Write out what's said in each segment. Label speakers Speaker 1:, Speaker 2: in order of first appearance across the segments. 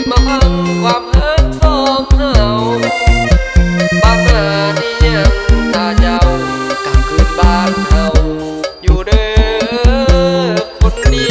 Speaker 1: มาพังความหักสองเฮาบ้านนานี่ยังถ้าเจ้ากลับคืนบ้านเฮาอยู่เด้อคนดี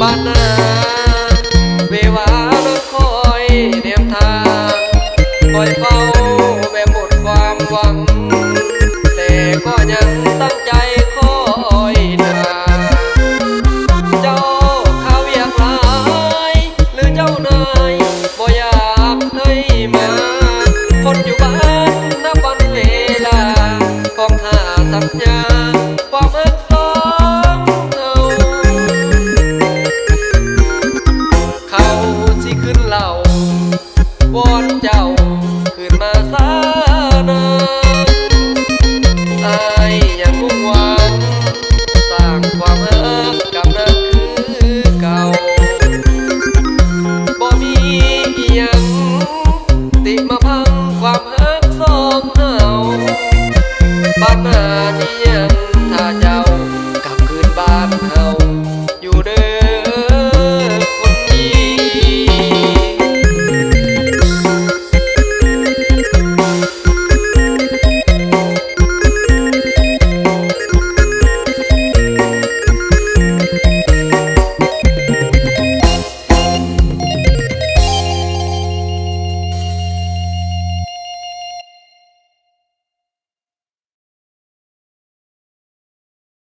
Speaker 1: บ้านนาเววารถคอยเนียมทางคอยเฝ้าแบบหมดความหวังแต่ก็ยังตั้งใจคอยนาเจ้าข้าวอยากหลายหรือเจ้านายบ่อยากให้มาคนอยู่บ้านนับวันเวลาของหาสัญญาความรักสองเขาที่ขึ้นเหล่าวอนเจ้าขึ้นมาซานาอายยังมุ่งหวังสร้างความรักกับนางคือเก่าบ่มีอิหยังติมาพังความรักสองเฮาบ้านนา